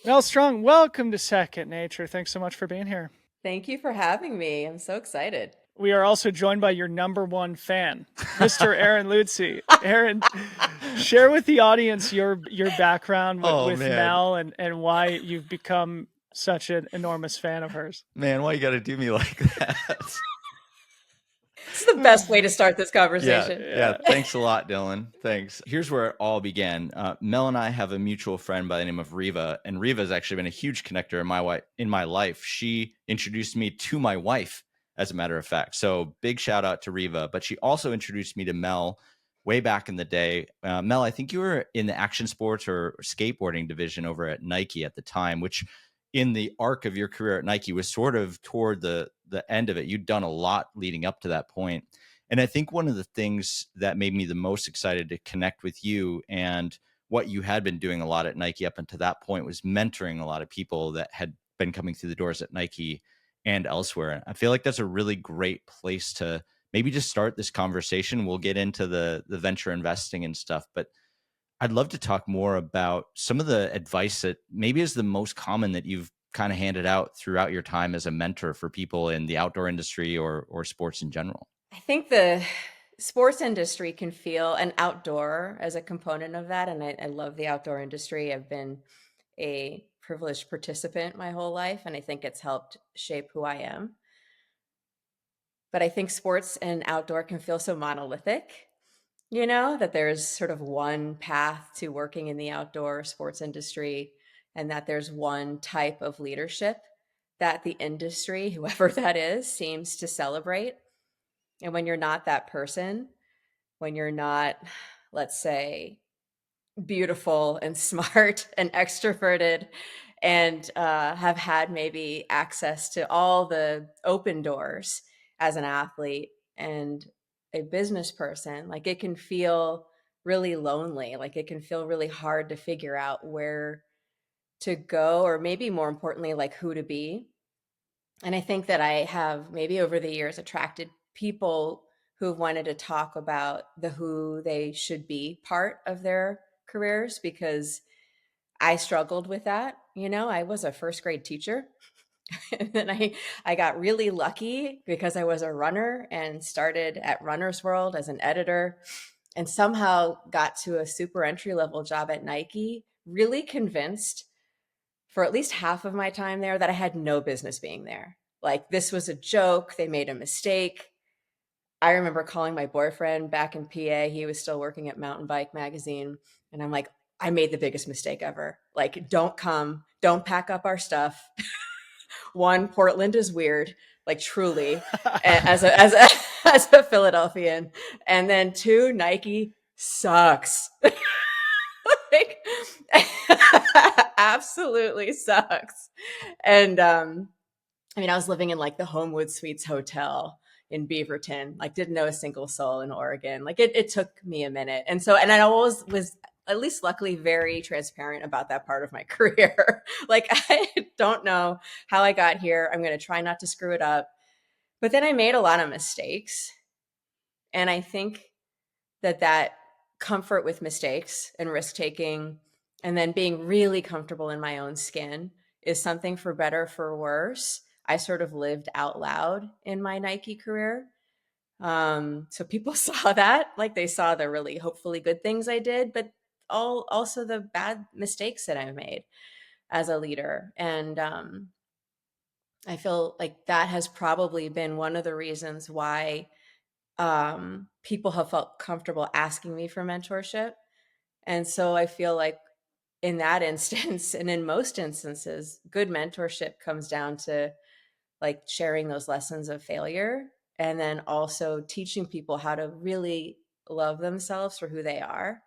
Mel Strong, welcome to Second Nature. Thanks so much for being here. Thank you for having me. I'm so excited. We are also joined by your number one fan, Mr. Aaron Lutzi. Aaron, share with the audience your background Oh with man, Mel and why you've become such an enormous fan of hers. man, why you got to do me like that? This is the best way to start this Yeah, conversation. yeah. Yeah. Thanks a lot, Dylan. Thanks. Here's where it all began. Mel and I have a mutual friend by the name of Riva, and Riva has actually been a huge connector in my life. She introduced me to my wife, as a matter of fact. So big shout out to Riva. But she also introduced me to Mel way back in the day. Mel, I think you were in the action sports or skateboarding division over at Nike at the time, which in the arc of your career at Nike was sort of toward the end of it. You'd done a lot leading up to that point. And I think one of the things that made me the most excited to connect with you and what you had been doing a lot at Nike up until that point was mentoring a lot of people that had been coming through the doors at Nike and elsewhere. I feel like that's a really great place to maybe just start this conversation. We'll get into the venture investing and stuff, but I'd love to talk more about some of the advice that maybe is the most common that you've kind of handed out throughout your time as a mentor for people in the outdoor industry or sports in general. I think the sports industry can feel an outdoor as a component of that. And I love the outdoor industry. I've been a privileged participant my whole life, and I think it's helped shape who I am. But I think sports and outdoor can feel so monolithic, that there's sort of one path to working in the outdoor sports industry, and that there's one type of leadership that the industry, whoever that is, seems to celebrate. And when you're not that person, when you're not, let's say, beautiful and smart and extroverted and have had maybe access to all the open doors as an athlete and a business person, like it can feel really lonely. Like it can feel really hard to figure out where to go, or maybe more importantly, like who to be. And I think that I have maybe over the years attracted people who wanted to talk about the who they should be part of their careers, because I struggled with that. I was a first grade teacher. And then I got really lucky because I was a runner and started at Runner's World as an editor, and somehow got to a super entry level job at Nike, really convinced for at least half of my time there that I had no business being there. Like this was a joke. They made a mistake. I remember calling my boyfriend back in PA. He was still working at Mountain Bike Magazine. And I'm like, I made the biggest mistake ever. Like, don't come, don't pack up our stuff. One, Portland is weird, like truly, as a Philadelphian. And then two, Nike sucks. Like, absolutely sucks. And I mean, I was living in like the Homewood Suites Hotel in Beaverton, like didn't know a single soul in Oregon. Like it took me a minute. And I always was, at least luckily, very transparent about that part of my career. Like I don't know how I got here. I'm going to try not to screw it up. But then I made a lot of mistakes. And I think that comfort with mistakes and risk taking, and then being really comfortable in my own skin, is something, for better for worse, I sort of lived out loud in my Nike career. So people saw that, like they saw the really hopefully good things I did, but also the bad mistakes that I've made as a leader. And I feel like that has probably been one of the reasons why people have felt comfortable asking me for mentorship. And so I feel like in that instance, and in most instances, good mentorship comes down to like sharing those lessons of failure, and then also teaching people how to really love themselves for who they are,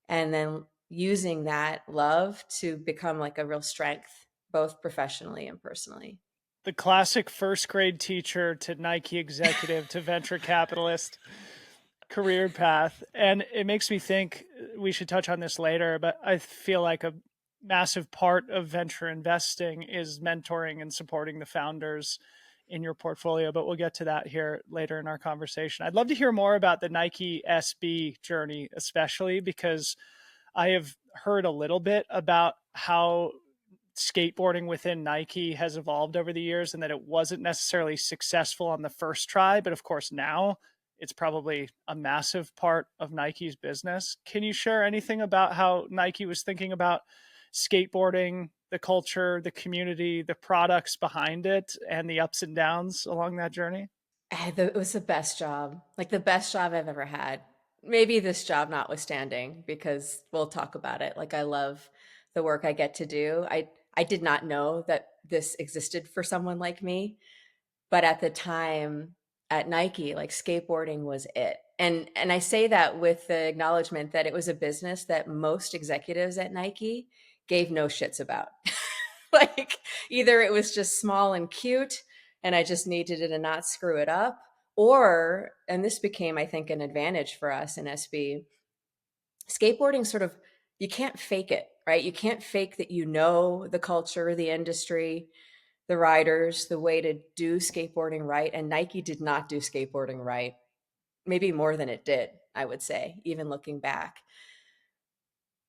and then using that love to become like a real strength, both professionally and personally. The classic first grade teacher to Nike executive to venture capitalist career path. And it makes me think we should touch on this later, but I feel like a massive part of venture investing is mentoring and supporting the founders in your portfolio, but we'll get to that here later in our conversation. I'd love to hear more about the Nike SB journey, especially because I have heard a little bit about how skateboarding within Nike has evolved over the years and that it wasn't necessarily successful on the first try, but of course now it's probably a massive part of Nike's business. Can you share anything about how Nike was thinking about skateboarding, the culture, the community, the products behind it, and the ups and downs along that journey? It was the best job, like the best job I've ever had. Maybe this job notwithstanding, because we'll talk about it. Like I love the work I get to do. I did not know that this existed for someone like me, but at the time at Nike, like skateboarding was it. And I say that with the acknowledgement that it was a business that most executives at Nike gave no shits about. Like either it was just small and cute and I just needed to not screw it up, or, and this became I think an advantage for us in SB, skateboarding sort of, you can't fake it, right? You can't fake that you know the culture, the industry, the riders, the way to do skateboarding right. And Nike did not do skateboarding right, maybe more than it did, I would say, even looking back.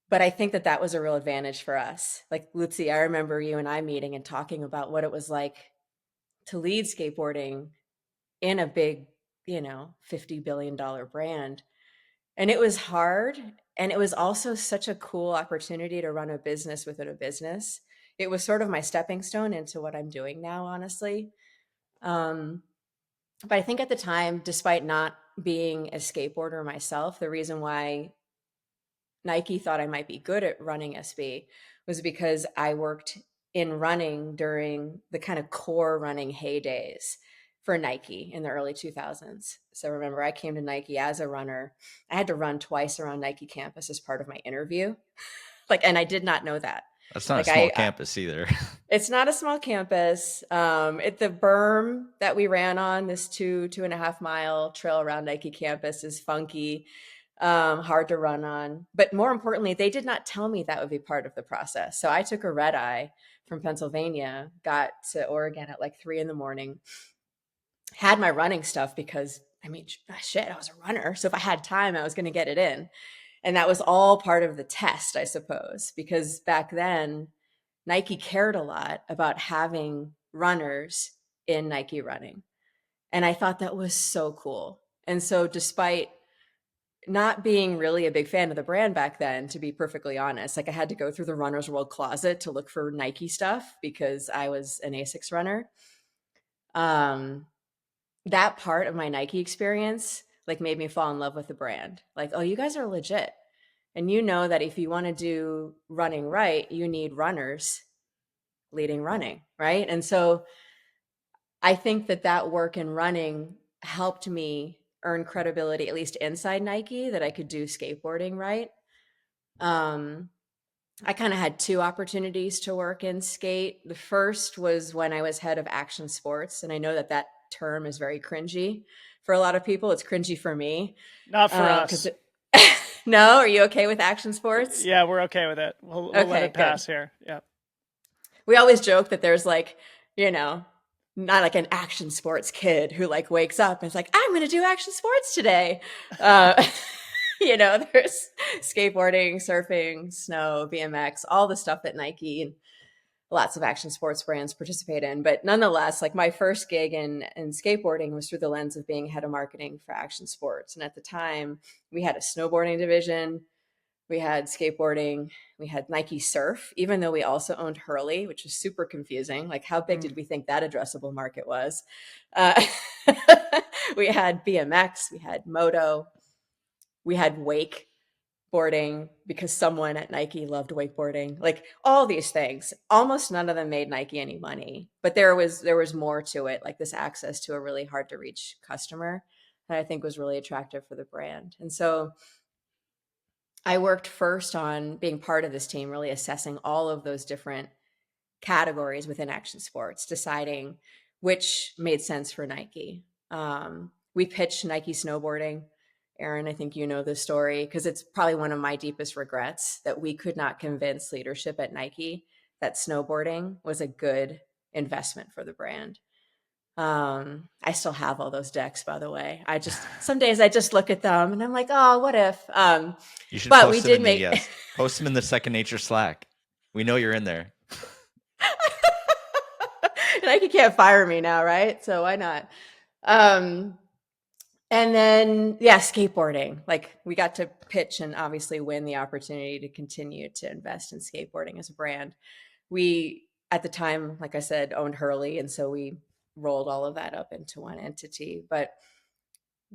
But I think that that was a real advantage for us. Like Lutzi, I remember you and I meeting and talking about what it was like to lead skateboarding in a big, $50 billion brand. And it was hard. And it was also such a cool opportunity to run a business within a business. It was sort of my stepping stone into what I'm doing now, honestly. Um, but I think at the time, despite not being a skateboarder myself, the reason why Nike thought I might be good at running SB was because I worked in running during the kind of core running heydays for Nike in the early 2000s. So remember, I came to Nike as a runner. I had to run twice around Nike campus as part of my interview. And I did not know that. That's not a Like small campus either. It's not a small campus. The berm that we ran on, this 2.5 mile trail around Nike campus, is funky, hard to run on. But more importantly, they did not tell me that would be part of the process. So I took a red eye from Pennsylvania, got to Oregon at like 3 a.m, had my running stuff because shit, I was a runner. So if I had time, I was going to get it in. And that was all part of the test, I suppose, because back then Nike cared a lot about having runners in Nike running. And I thought that was so cool. And so despite not being really a big fan of the brand back then, to be perfectly honest, like I had to go through the Runner's World closet to look for Nike stuff because I was an Asics runner. That part of my Nike experience like made me fall in love with the brand. Like, oh, you guys are legit. And you know that if you want to do running right, you need runners leading running, right? And so I think that that work in running helped me earn credibility, at least inside Nike, that I could do skateboarding right. I kind of had two opportunities to work in skate. The first was when I was head of action sports. And I know that that term is very cringy for a lot of people. It's cringy for me. Not for us. No? Are you okay with action sports? Yeah, we're okay with it. We'll let it pass here. Yeah. We always joke that there's like, not like an action sports kid who like wakes up and is like, I'm going to do action sports today. There's skateboarding, surfing, snow, BMX, all the stuff that Nike and lots of action sports brands participate in. But nonetheless, like my first gig in skateboarding was through the lens of being head of marketing for action sports. And at the time, we had a snowboarding division, we had skateboarding, we had Nike Surf, even though we also owned Hurley, which was super confusing. Like, how big did we think that addressable market was? We had BMX, we had Moto, we had wakeboarding because someone at Nike loved wakeboarding. Like all these things, almost none of them made Nike any money, but there was more to it, like this access to a really hard to reach customer that I think was really attractive for the brand. And so I worked first on being part of this team, really assessing all of those different categories within action sports, deciding which made sense for Nike. We pitched Nike snowboarding. Aaron, I think you know this story because it's probably one of my deepest regrets that we could not convince leadership at Nike that snowboarding was a good investment for the brand. I still have all those decks, by the way. Some days I just look at them and I'm like, oh, what if? You should but post we them did make post them in the Second Nature Slack. We know you're in there. Nike can't fire me now, right? So why not? Um, and then, yeah, skateboarding. Like we got to pitch and obviously win the opportunity to continue to invest in skateboarding as a brand. We, at the time, like I said, owned Hurley. And so we rolled all of that up into one entity. But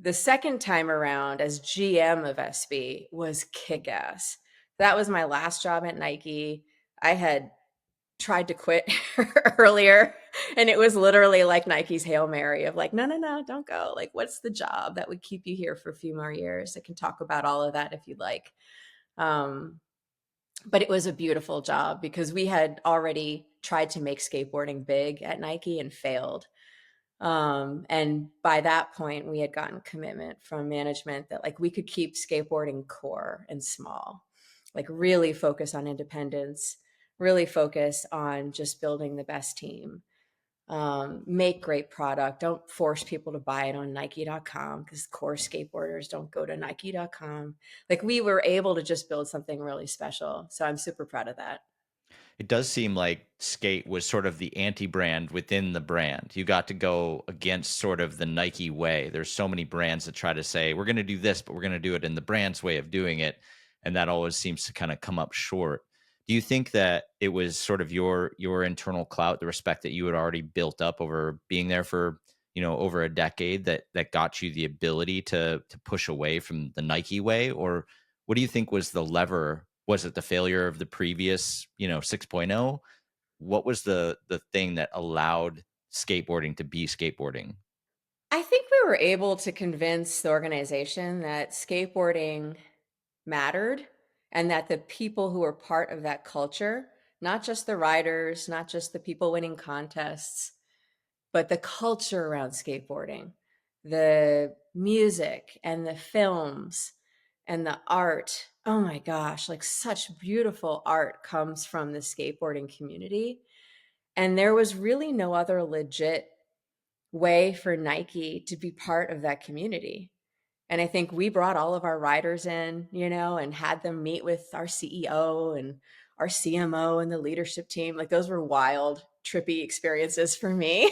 the second time around as GM of SB was kick ass. That was my last job at Nike. I had tried to quit earlier, and it was literally like Nike's Hail Mary of like, no, no, no, don't go. Like, what's the job that would keep you here for a few more years? I can talk about all of that if you'd like. Um, but it was a beautiful job because we had already tried to make skateboarding big at Nike and failed. And by that point, we had gotten commitment from management that like we could keep skateboarding core and small, like really focus on independence, really focus on just building the best team, make great product. Don't force people to buy it on Nike.com because core skateboarders don't go to Nike.com. Like we were able to just build something really special. So I'm super proud of that. It does seem like skate was sort of the anti-brand within the brand. You got to go against sort of the Nike way. There's so many brands that try to say, we're going to do this, but we're going to do it in the brand's way of doing it. And that always seems to kind of come up short. Do you think that it was sort of your internal clout, the respect that you had already built up over being there for, over a decade that got you the ability to push away from the Nike way? Or what do you think was the lever? Was it the failure of the previous, 6.0? What was the thing that allowed skateboarding to be skateboarding? I think we were able to convince the organization that skateboarding mattered and that the people who were part of that culture, not just the riders, not just the people winning contests, but the culture around skateboarding, the music and the films and the art. Oh my gosh, like such beautiful art comes from the skateboarding community. And there was really no other legit way for Nike to be part of that community. And I think we brought all of our riders in, and had them meet with our CEO and our CMO and the leadership team. Like those were wild, trippy experiences for me.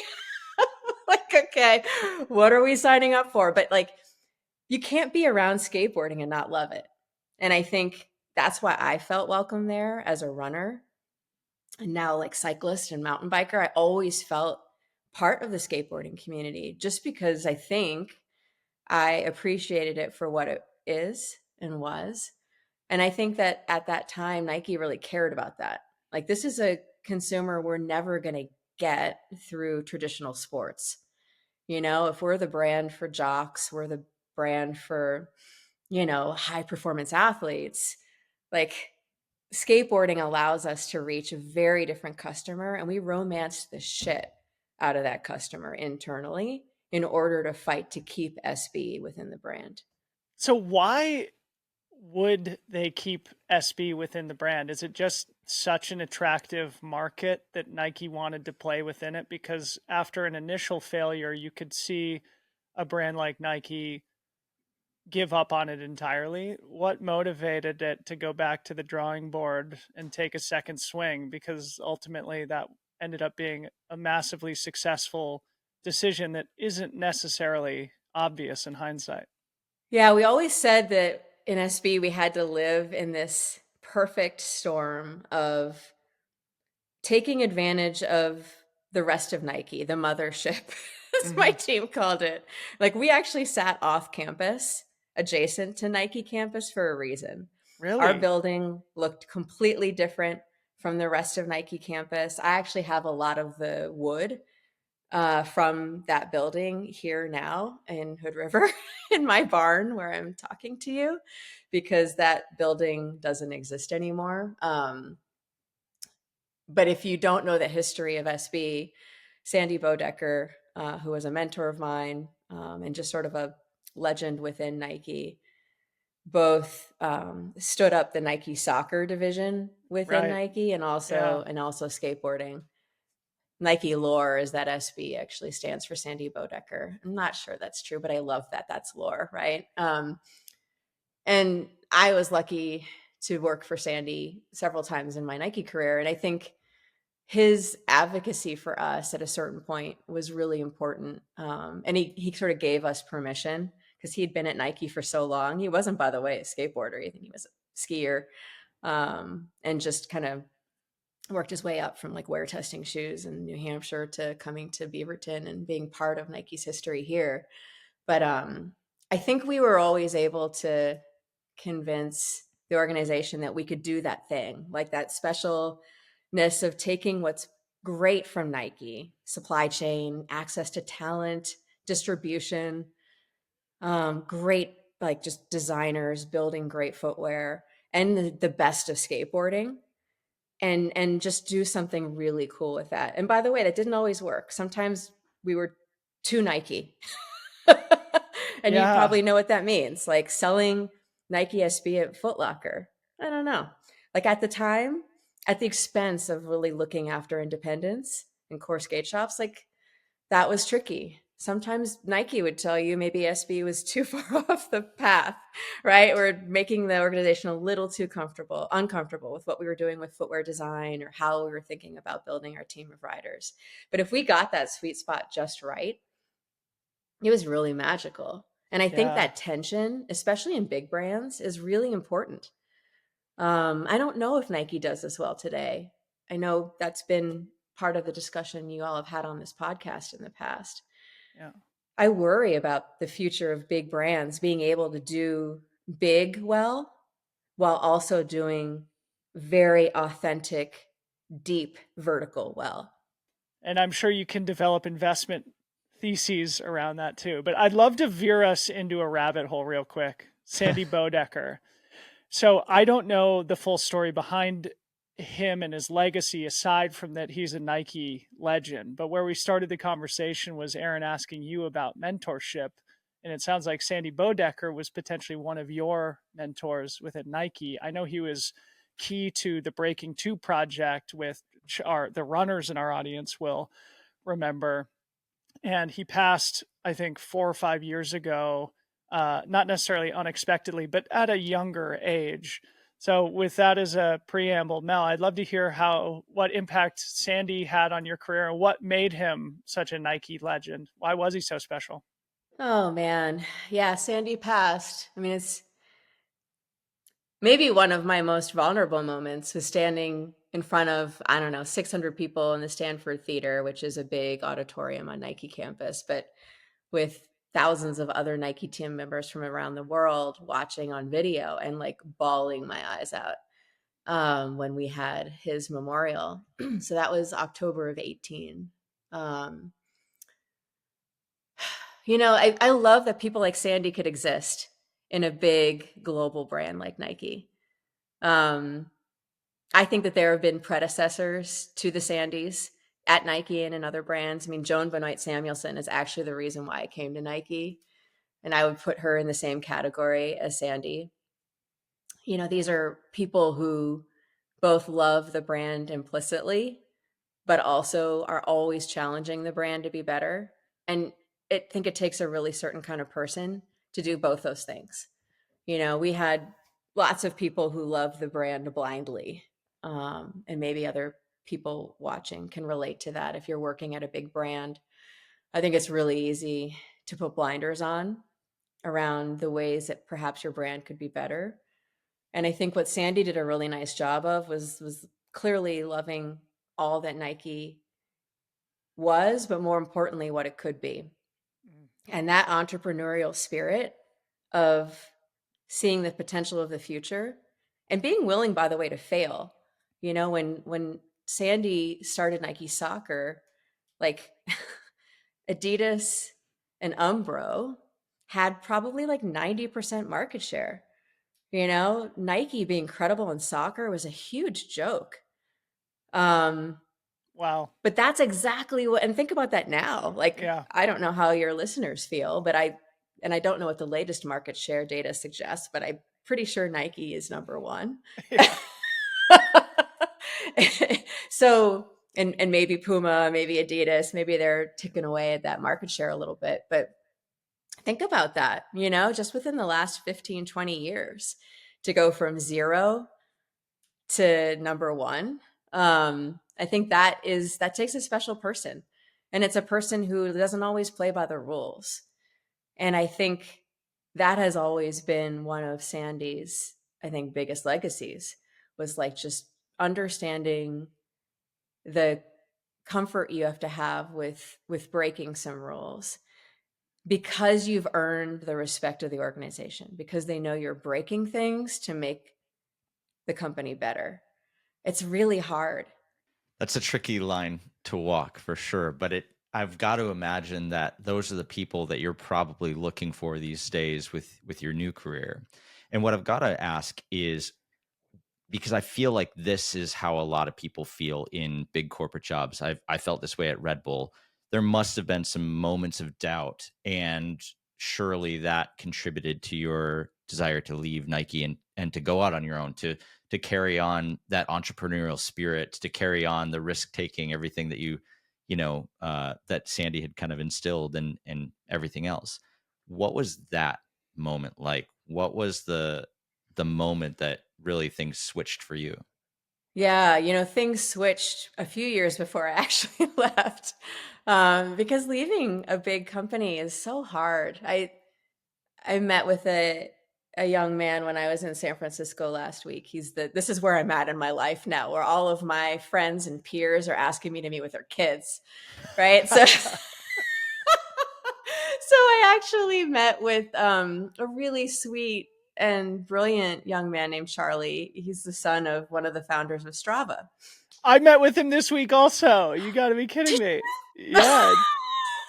Like, okay, what are we signing up for? But like, you can't be around skateboarding and not love it. And I think that's why I felt welcome there as a runner. And now, like cyclist and mountain biker, I always felt part of the skateboarding community just because I think I appreciated it for what it is and was. And I think that at that time, Nike really cared about that. Like, this is a consumer we're never going to get through traditional sports. If we're the brand for jocks, we're the brand for, high performance athletes, like skateboarding allows us to reach a very different customer. And we romance the shit out of that customer internally in order to fight to keep SB within the brand. So why would they keep SB within the brand? Is it just such an attractive market that Nike wanted to play within it? Because after an initial failure, you could see a brand like Nike give up on it entirely. What motivated it to go back to the drawing board and take a second swing? Because ultimately that ended up being a massively successful decision that isn't necessarily obvious in hindsight. Yeah, we always said that in SB we had to live in this perfect storm of taking advantage of the rest of Nike, the mothership, as my team called it. Like we actually sat off campus adjacent to Nike campus for a reason. Our Really? building looked completely different from the rest of Nike campus. I actually have a lot of the wood from that building here now in Hood River in my barn where I'm talking to you because that building doesn't exist anymore. But if you don't know the history of SB, Sandy Bodecker, who was a mentor of mine and just sort of a legend within Nike, both stood up the Nike soccer division within Right. Nike and Yeah. also skateboarding. Nike lore is that SB actually stands for Sandy Bodecker. I'm not sure that's true, but I love that that's lore, right? And I was lucky to work for Sandy several times in my Nike career. And I think his advocacy for us at a certain point was really important. And he sort of gave us permission because he'd been at Nike for so long. He wasn't, by the way, a skateboarder. I think he was a skier, and just kind of worked his way up from like wear testing shoes in New Hampshire to coming to Beaverton and being part of Nike's history here. But I think we were always able to convince the organization that we could do that thing, like that specialness of taking what's great from Nike, supply chain, access to talent, distribution, great, like just designers building great footwear, and the best of skateboarding, and just do something really cool with that. And by the way, that didn't always work. Sometimes we were too Nike. And you Yeah. probably know what that means, like selling Nike SB at Foot Locker. I don't know. Like at the time, at the expense of really looking after independence and core skate shops, like that was tricky. Sometimes Nike would tell you maybe SB was too far off the path, right? We're making the organization a little too uncomfortable with what we were doing with footwear design or how we were thinking about building our team of riders. But if we got that sweet spot just right, it was really magical. And I think Yeah. that tension, especially in big brands, is really important. I don't know if Nike does this well today. I know that's been part of the discussion you all have had on this podcast in the past. Yeah. I worry about the future of big brands being able to do big well while also doing very authentic, deep vertical well. And I'm sure you can develop investment theses around that too. But I'd love to veer us into a rabbit hole real quick. Sandy Bodecker. So I don't know the full story behind him and his legacy, aside from that he's a Nike legend. But where we started the conversation was Aaron asking you about mentorship. And it sounds like Sandy Bodecker was potentially one of your mentors within Nike. I know he was key to the Breaking Two project, with the runners in our audience will remember. And he passed, I think, 4 or 5 years ago, not necessarily unexpectedly, but at a younger age. So, with that as a preamble, Mel, I'd love to hear what impact Sandy had on your career and what made him such a Nike legend. Why was he so special? Oh man. Yeah, Sandy passed. I mean, it's maybe one of my most vulnerable moments was standing in front of, I don't know, 600 people in the Stanford Theater, which is a big auditorium on Nike campus, but with thousands of other Nike team members from around the world watching on video and like bawling my eyes out when we had his memorial. So that was October of 18. Um, I love that people like Sandy could exist in a big global brand like Nike. Um, I think that there have been predecessors to the Sandys at Nike and in other brands. I mean, Joan Benoit Samuelson is actually the reason why I came to Nike, and I would put her in the same category as Sandy. These are people who both love the brand implicitly, but also are always challenging the brand to be better. And I think it takes a really certain kind of person to do both those things. We had lots of people who love the brand blindly. And maybe other people watching can relate to that. If you're working at a big brand, I think it's really easy to put blinders on around the ways that perhaps your brand could be better. And I think what Sandy did a really nice job of was clearly loving all that Nike was, but more importantly, what it could be. And that entrepreneurial spirit of seeing the potential of the future and being willing, by the way, to fail. When Sandy started Nike Soccer, like Adidas and Umbro had probably like 90% market share. Nike being credible in soccer was a huge joke. Wow. But that's exactly what, and think about that now. Like, Yeah. I don't know how your listeners feel, but I don't know what the latest market share data suggests, but I'm pretty sure Nike is number one. Yeah. So, and maybe Puma, maybe Adidas, maybe they're ticking away at that market share a little bit, but think about that, just within the last 15, 20 years to go from zero to number one. I think that takes a special person, and it's a person who doesn't always play by the rules. And I think that has always been one of Sandy's, I think, biggest legacies, was like just understanding the comfort you have to have with breaking some rules, because you've earned the respect of the organization, because they know you're breaking things to make the company better. It's really hard. That's a tricky line to walk for sure, but I've got to imagine that those are the people that you're probably looking for these days with your new career. And what I've got to ask is, because I feel like this is how a lot of people feel in big corporate jobs. I felt this way at Red Bull. There must have been some moments of doubt, and surely that contributed to your desire to leave Nike and to go out on your own, to carry on that entrepreneurial spirit, to carry on the risk taking, everything that that Sandy had kind of instilled, and everything else. What was that moment like? What was the moment that really things switched for you? Yeah, things switched a few years before I actually left, because leaving a big company is so hard. I met with a young man when I was in San Francisco last week. This is where I'm at in my life now, where all of my friends and peers are asking me to meet with their kids, right? So so I actually met with a really sweet and brilliant young man named Charlie. He's the son of one of the founders of Strava. I met with him this week also. You got to be kidding me. Yeah.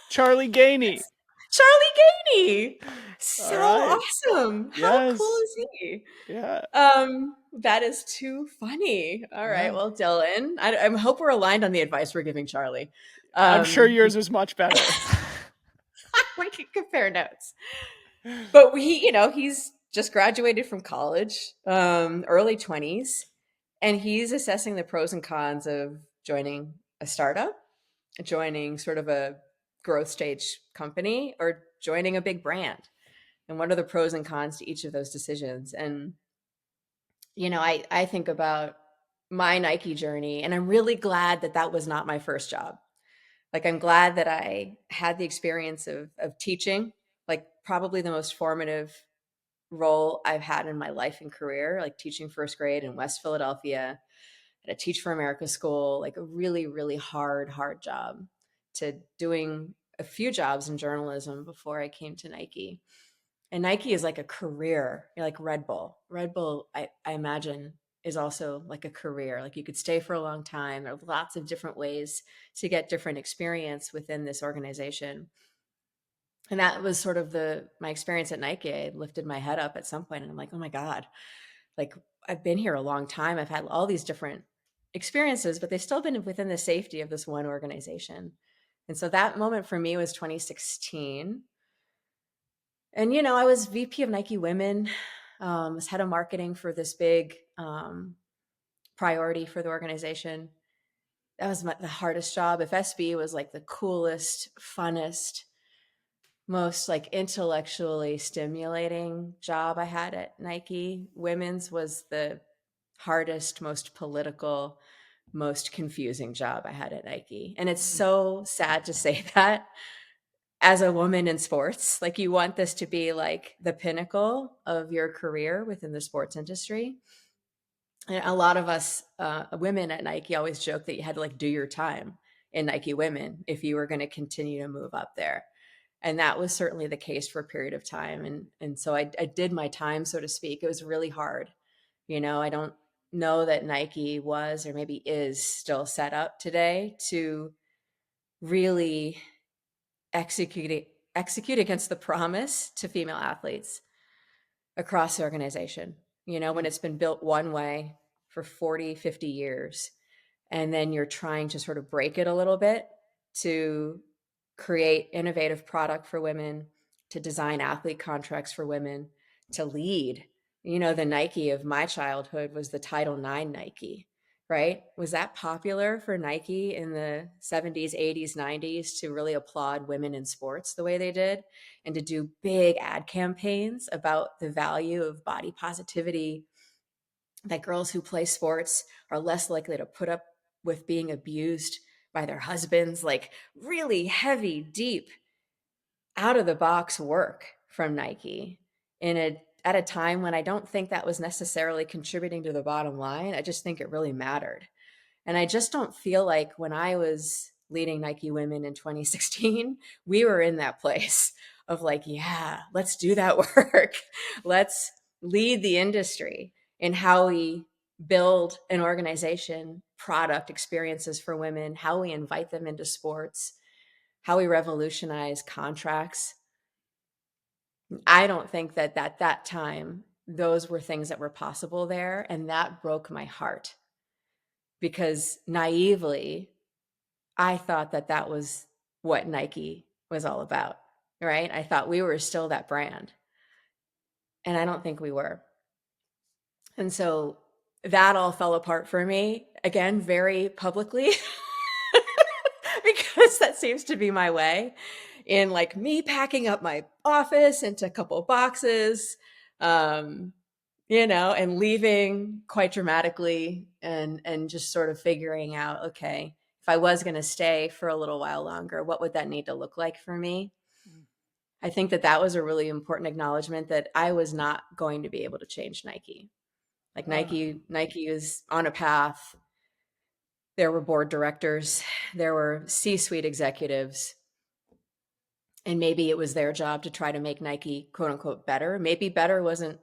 Charlie Gainey. It's Charlie Gainey. All So right. awesome. How cool Yes. is he? Yeah. That is too funny. All right. Yeah. Well, Dylan, I hope we're aligned on the advice we're giving Charlie. I'm sure yours was much better. We can compare notes. But he's just graduated from college, early 20s, and he's assessing the pros and cons of joining a startup, joining sort of a growth stage company, or joining a big brand. And what are the pros and cons to each of those decisions? And I think about my Nike journey, and I'm really glad that that was not my first job. Like, I'm glad that I had the experience of teaching, like probably the most formative role I've had in my life and career, like teaching first grade in West Philadelphia at a Teach for America school, like a really, really hard job, to doing a few jobs in journalism before I came to Nike. And Nike is like a career, like Red Bull. Red Bull, I imagine, is also like a career. Like, you could stay for a long time. There are lots of different ways to get different experience within this organization. And that was sort of my experience at Nike. I lifted my head up at some point and I'm like, oh my God, like, I've been here a long time. I've had all these different experiences, but they've still been within the safety of this one organization. And so that moment for me was 2016. And, I was VP of Nike Women, was head of marketing for this big priority for the organization. That was the hardest job. If SB was like the coolest, funnest, most like intellectually stimulating job I had at Nike, women's was the hardest, most political, most confusing job I had at Nike. And it's so sad to say that as a woman in sports. Like, you want this to be like the pinnacle of your career within the sports industry. And a lot of us women at Nike always joke that you had to like do your time in Nike Women if you were going to continue to move up there. And that was certainly the case for a period of time. And so I did my time, so to speak. It was really hard. I don't know that Nike was, or maybe is, still set up today to really execute against the promise to female athletes across the organization. When it's been built one way for 40, 50 years, and then you're trying to sort of break it a little bit to create innovative product for women, to design athlete contracts for women, to lead. The Nike of my childhood was the Title IX Nike, right? Was that popular for Nike in the 70s, 80s, 90s to really applaud women in sports the way they did, and to do big ad campaigns about the value of body positivity, that girls who play sports are less likely to put up with being abused by their husbands, like really heavy, deep, out of the box work from Nike at a time when I don't think that was necessarily contributing to the bottom line. I just think it really mattered. And I just don't feel like when I was leading Nike Women in 2016, we were in that place of like, yeah, let's do that work. Let's lead the industry in how we build an organization, product experiences for women, how we invite them into sports, how we revolutionize contracts. I don't think that at that time, those were things that were possible there. And that broke my heart because naively, I thought that that was what Nike was all about, right? I thought we were still that brand. And I don't think we were. And so that all fell apart for me, again, very publicly, because that seems to be my way in like me packing up my office into a couple of boxes, um, and leaving quite dramatically and just sort of figuring out, okay, if I was going to stay for a little while longer, what would that need to look like for me? I think that that was a really important acknowledgement that I was not going to be able to change Nike. Like Nike is on a path. There were board directors, there were C-suite executives, and maybe it was their job to try to make Nike quote unquote better. Maybe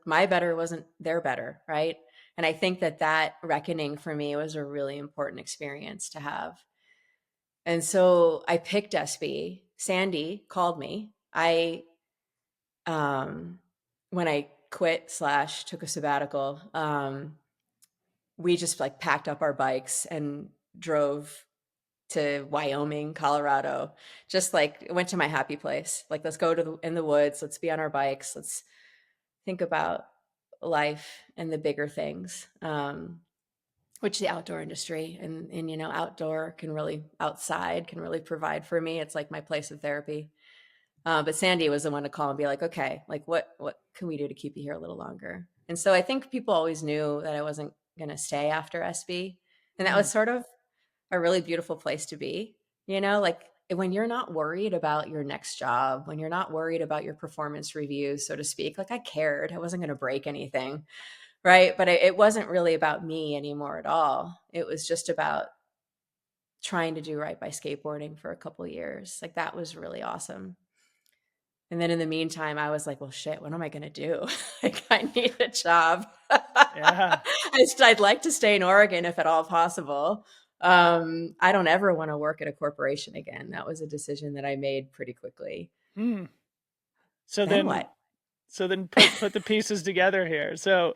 my better wasn't their better, right? And I think that that reckoning for me was a really important experience to have. And so I picked SB. Sandy called me. When I quit / took a sabbatical, we just like packed up our bikes and drove to Wyoming, Colorado, just like went to my happy place. Like, let's go in the woods. Let's be on our bikes. Let's think about life and the bigger things, which the outdoor industry and outside can really provide for me. It's like my place of therapy. But Sandy was the one to call and be like, okay, like what can we do to keep you here a little longer? And so I think people always knew that I wasn't going to stay after SB. And that was sort of a really beautiful place to be, like when you're not worried about your next job, when you're not worried about your performance reviews, so to speak. Like I cared, I wasn't going to break anything, right? But it wasn't really about me anymore at all. It was just about trying to do right by skateboarding for a couple of years. Like that was really awesome. And then in the meantime, I was like, well, shit, what am I going to do? Like, I need a job. Yeah. I'd like to stay in Oregon if at all possible. I don't ever want to work at a corporation again. That was a decision that I made pretty quickly. Hmm. So Then then what? So then put the pieces together here. So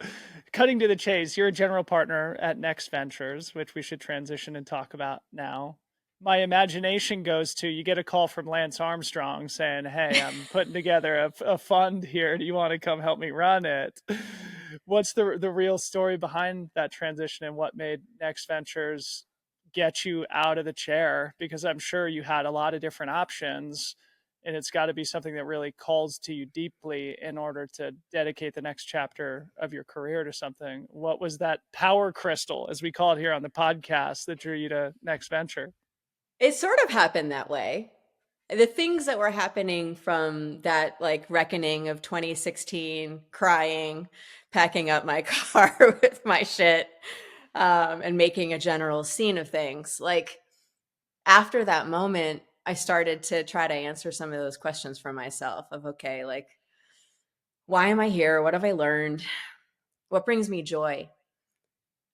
cutting to the chase, you're a general partner at Next Ventures, which we should transition and talk about now. My imagination goes to, you get a call from Lance Armstrong saying, hey, I'm putting together a fund here. Do you want to come help me run it? What's the real story behind that transition and what made Next Ventures get you out of the chair? Because I'm sure you had a lot of different options, and it's got to be something that really calls to you deeply in order to dedicate the next chapter of your career to something. What was that power crystal, as we call it here on the podcast, that drew you to Next Venture? It sort of happened that way. The things that were happening from that like reckoning of 2016, crying, packing up my car with my shit, and making a general scene of things. Like after that moment, I started to try to answer some of those questions for myself of, okay, like, why am I here? What have I learned? What brings me joy?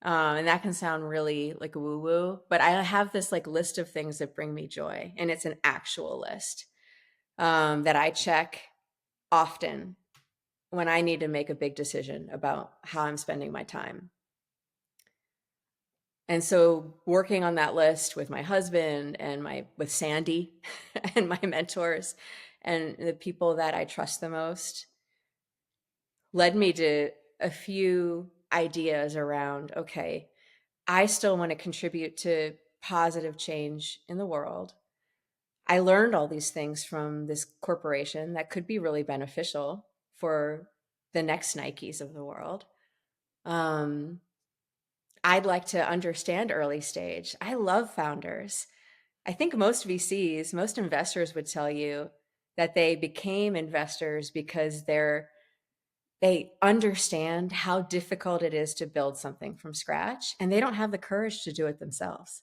And that can sound really like woo woo, but I have this like list of things that bring me joy. And it's an actual list that I check often when I need to make a big decision about how I'm spending my time. And so working on that list with my husband and with Sandy and my mentors and the people that I trust the most led me to a few ideas around, okay, I still want to contribute to positive change in the world. I learned all these things from this corporation that could be really beneficial for the next Nikes of the world. I'd like to understand early stage. I love founders. I think most VCs, most investors would tell you that they became investors because they understand how difficult it is to build something from scratch, and they don't have the courage to do it themselves.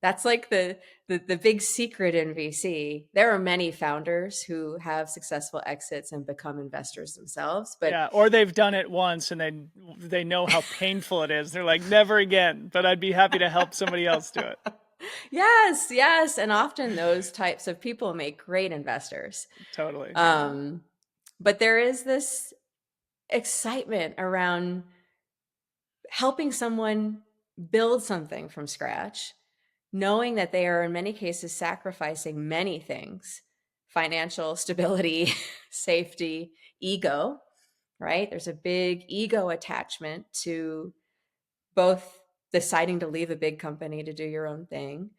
That's like the big secret in VC. There are many founders who have successful exits and become investors themselves, but Yeah, or they've done it once and they know how painful it is. They're like, never again, but I'd be happy to help somebody else do it. yes, yes, and often those types of people make great investors. Totally. But there is this excitement around helping someone build something from scratch, knowing that they are in many cases sacrificing many things: financial stability, safety, ego, right? There's a big ego attachment to both deciding to leave a big company to do your own thing,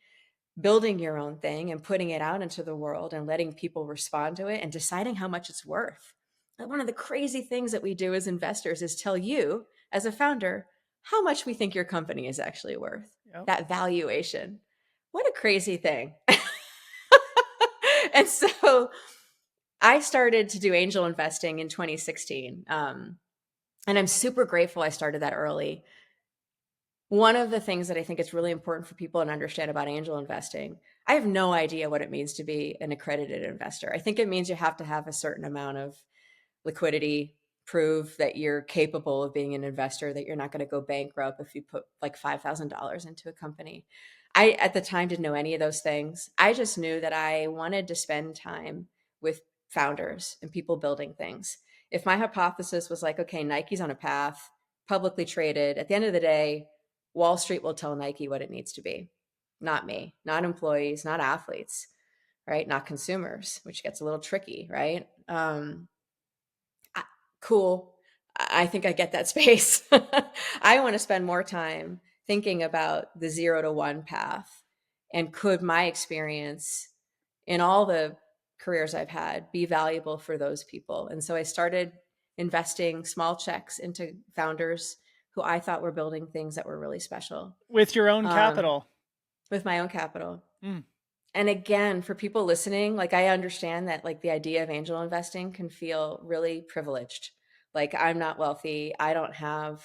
building your own thing and putting it out into the world and letting people respond to it and deciding how much it's worth. Like, one of the crazy things that we do as investors is tell you, as a founder, how much we think your company is actually worth. Yep. That valuation. What a crazy thing. And so I started to do angel investing in 2016. And I'm super grateful I started that early. One of the things that I think is really important for people to understand about angel investing, I have no idea what it means to be an accredited investor. I think it means you have to have a certain amount of liquidity, prove that you're capable of being an investor, that you're not going to go bankrupt if you put like $5,000 into a company. I, at the time, didn't know any of those things. I just knew that I wanted to spend time with founders and people building things. If my hypothesis was like, okay, Nike's on a path, publicly traded, at the end of the day, Wall Street will tell Nike what it needs to be, not me, not employees, not athletes, right? Not consumers, which gets a little tricky, right? Cool. I think I get that space. I want to spend more time thinking about the 0 to 1 path. And could my experience in all the careers I've had be valuable for those people? And so I started investing small checks into founders who I thought were building things that were really special. With your own capital. With my own capital. Mm. And again, for people listening, like, I understand that like the idea of angel investing can feel really privileged. Like, I'm not wealthy. I don't have,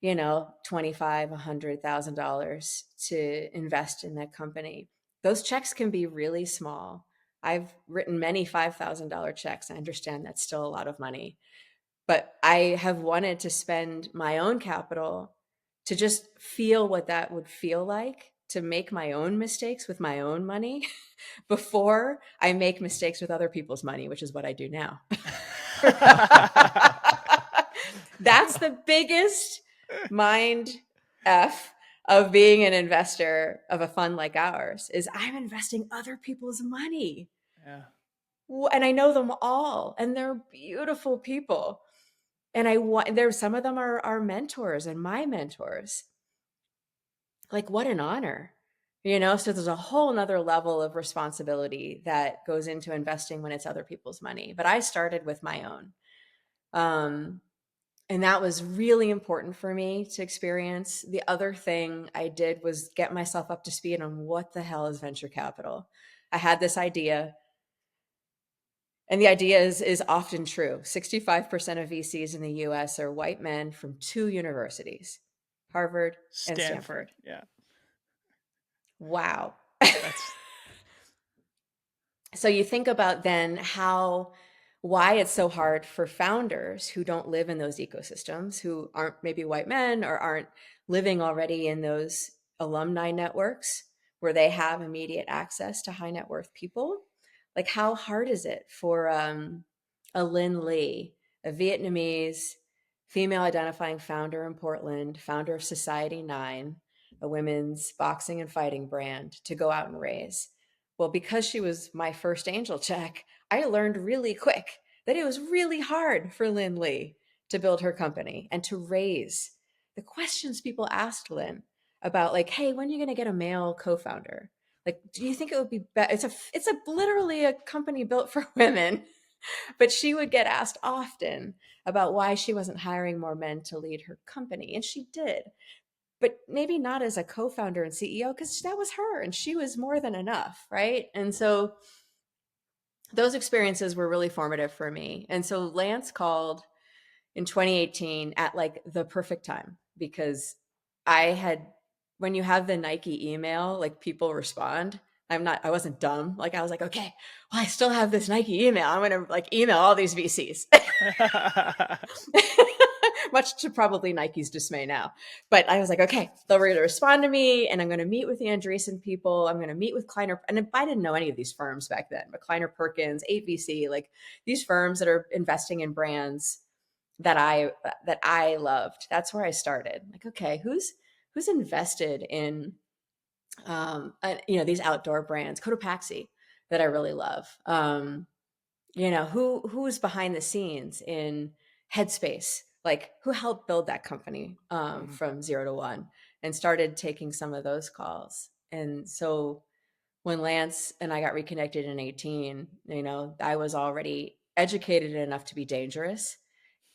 $25,000, $100,000 to invest in that company. Those checks can be really small. I've written many $5,000 checks. I understand that's still a lot of money, but I have wanted to spend my own capital to just feel what that would feel like, to make my own mistakes with my own money before I make mistakes with other people's money, which is what I do now. That's the biggest mind F of being an investor of a fund like ours, is I'm investing other people's money. Yeah. And I know them all, and they're beautiful people. And there's some of them are mentors and my mentors. Like, what an honor, So there's a whole nother level of responsibility that goes into investing when it's other people's money. But I started with my own. And that was really important for me to experience. The other thing I did was get myself up to speed on what the hell is venture capital. I had this idea, and the idea is often true. 65% of VCs in the US are white men from 2 universities, Harvard and Stanford. Yeah. Wow. That's So you think about then why it's so hard for founders who don't live in those ecosystems, who aren't maybe white men or aren't living already in those alumni networks where they have immediate access to high net worth people. Like, how hard is it for a Lynn Lee, a Vietnamese female identifying founder in Portland, founder of Society 9, a women's boxing and fighting brand, to go out and raise? Well, because she was my first angel check, I learned really quick that it was really hard for Lynn Lee to build her company and to raise the questions people asked Lynn about, like, hey, when are you going to get a male co-founder? Like, do you think it would be better? It's literally a company built for women, but she would get asked often about why she wasn't hiring more men to lead her company. And she did. but maybe not as a co-founder and CEO, because that was her and she was more than enough, right? And so those experiences were really formative for me. And so Lance called in 2018 at like the perfect time, because I had, when you have the Nike email, like people respond. I wasn't dumb. Like I was like, okay, well, I still have this Nike email. I'm going to like email all these VCs. Much to probably Nike's dismay now. But I was like, okay, they're going to respond to me, and I'm going to meet with the Andreessen people. I'm going to meet with Kleiner. And I didn't know any of these firms back then, but Kleiner Perkins, 8VC, like these firms that are investing in brands that I loved. That's where I started. Like, okay, who's invested in these outdoor brands, Cotopaxi, that I really love. Who's behind the scenes in Headspace, like who helped build that company from 0 to 1, and started taking some of those calls. And so when Lance and I got reconnected in 18, I was already educated enough to be dangerous.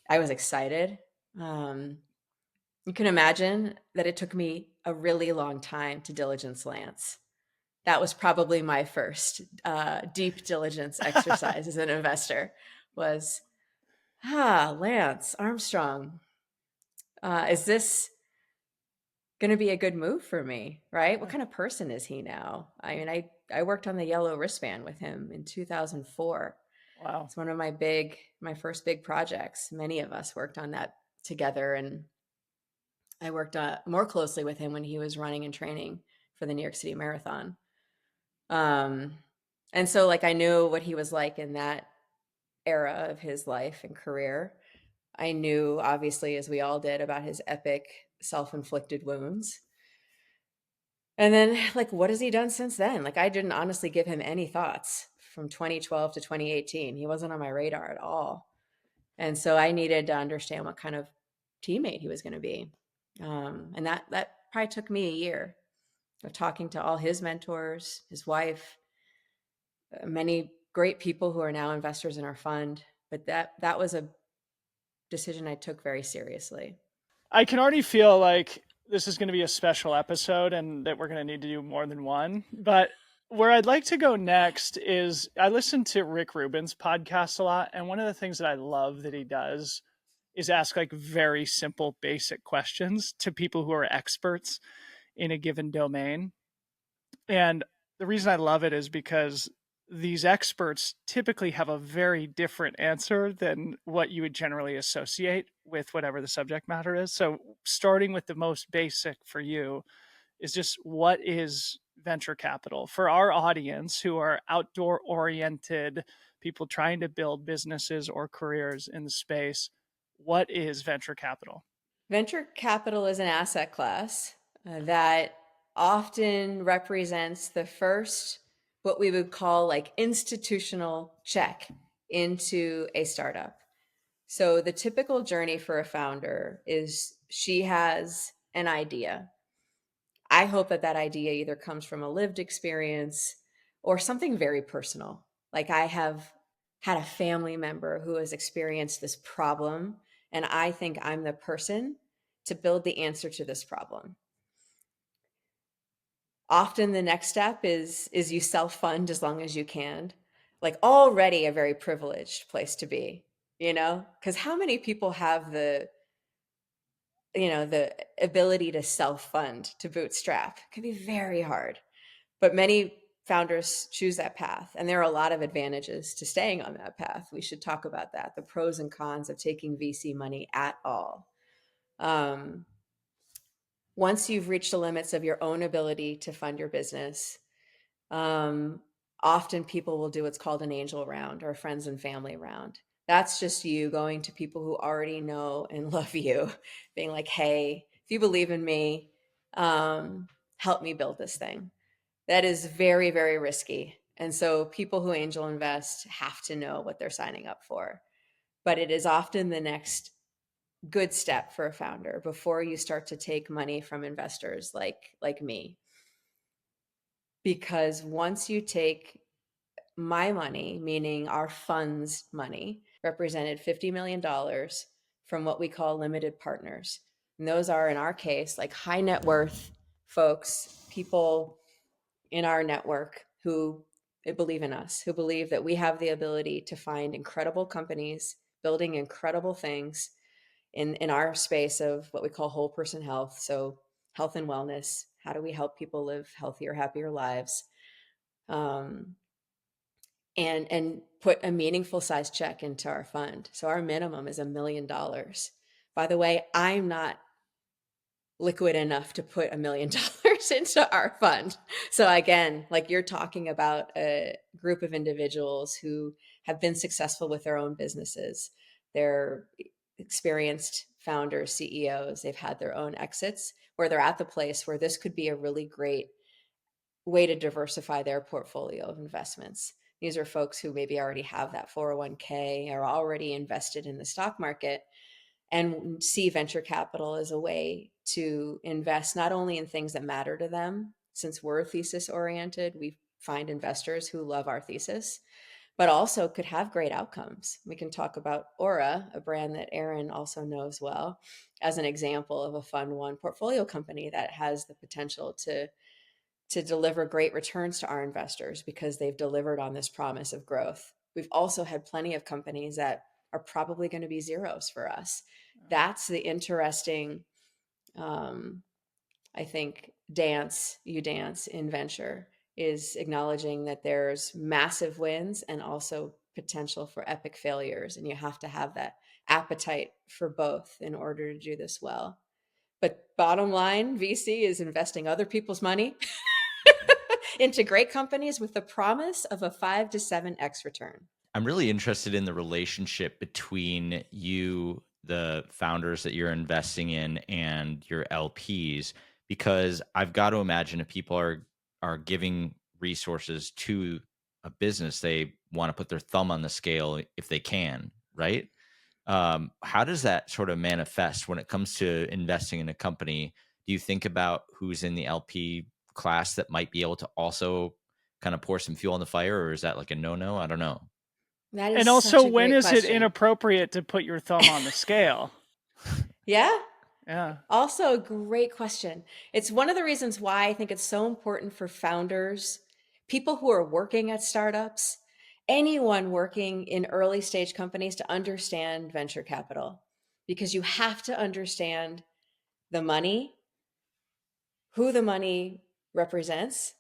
I was excited. You can imagine that it took me a really long time to diligence Lance. That was probably my first deep diligence exercise as an investor. Was Lance Armstrong, is this going to be a good move for me? Right? What kind of person is he now? I mean, I worked on the yellow wristband with him in 2004. Wow. It's one of my first big projects. Many of us worked on that together, and I worked more closely with him when he was running and training for the New York City Marathon. And so like I knew what he was like in that era of his life and career. I knew, obviously, as we all did, about his epic self-inflicted wounds. And then like, what has he done since then? Like I didn't honestly give him any thoughts from 2012 to 2018. He wasn't on my radar at all. And so I needed to understand what kind of teammate he was going to be. And that probably took me a year of talking to all his mentors, his wife, many great people who are now investors in our fund. But that was a decision I took very seriously. I can already feel like this is going to be a special episode and that we're going to need to do more than one. But where I'd like to go next is I listen to Rick Rubin's podcast a lot. And one of the things that I love that he does is ask like very simple, basic questions to people who are experts in a given domain. And the reason I love it is because these experts typically have a very different answer than what you would generally associate with whatever the subject matter is. So, starting with the most basic for you is just what is venture capital for our audience who are outdoor oriented people trying to build businesses or careers in the space? What is venture capital? Venture capital is an asset class that often represents the first, what we would call like institutional check into a startup. So the typical journey for a founder is she has an idea. I hope that idea either comes from a lived experience or something very personal. Like I have had a family member who has experienced this problem, and I think I'm the person to build the answer to this problem. Often the next step is you self-fund as long as you can. Like already a very privileged place to be, because how many people have the ability to self-fund, to bootstrap? It can be very hard. But many founders choose that path, and there are a lot of advantages to staying on that path. We should talk about that, the pros and cons of taking VC money at all. Once you've reached the limits of your own ability to fund your business, often people will do what's called an angel round or a friends and family round. That's just you going to people who already know and love you, being like, hey, if you believe in me, help me build this thing. That is very, very risky. And so people who angel invest have to know what they're signing up for. But it is often the next good step for a founder before you start to take money from investors like me. Because once you take my money, meaning our fund's money, represented $50 million from what we call limited partners, And those are, in our case, like high net worth folks, people in our network who believe in us, who believe that we have the ability to find incredible companies building incredible things in our space of what we call whole person health. So health and wellness. How do we help people live healthier, happier lives? Um, and put a meaningful size check into our fund. So our minimum is $1 million. By the way, I'm not liquid enough to put $1 million into our fund. So again, like you're talking about a group of individuals who have been successful with their own businesses. They're experienced founders, CEOs. They've had their own exits where they're at the place where this could be a really great way to diversify their portfolio of investments. These are folks who maybe already have that 401k, are already invested in the stock market, and see venture capital as a way to invest not only in things that matter to them, since we're thesis oriented, we find investors who love our thesis, but also could have great outcomes. We can talk about Aura, a brand that Aaron also knows well, as an example of a fund one portfolio company that has the potential to deliver great returns to our investors because they've delivered on this promise of growth. We've also had plenty of companies that are probably going to be zeros for us. That's the interesting, I think, you dance in venture, is acknowledging that there's massive wins and also potential for epic failures. And you have to have that appetite for both in order to do this well. But bottom line, VC is investing other people's money into great companies with the promise of a 5 to 7x return. I'm really interested in the relationship between you, the founders that you're investing in, and your LPs, because I've got to imagine if people are giving resources to a business, they want to put their thumb on the scale if they can, right? How does that sort of manifest when it comes to investing in a company? Do you think about who's in the LP class that might be able to also kind of pour some fuel on the fire, or is that like a no-no? I don't know. That is And also, such a when great is it question. inappropriate to put your thumb on the scale? Yeah. Yeah. Also, a great question. It's one of the reasons why I think it's so important for founders, people who are working at startups, anyone working in early stage companies to understand venture capital, because you have to understand the money, who the money represents,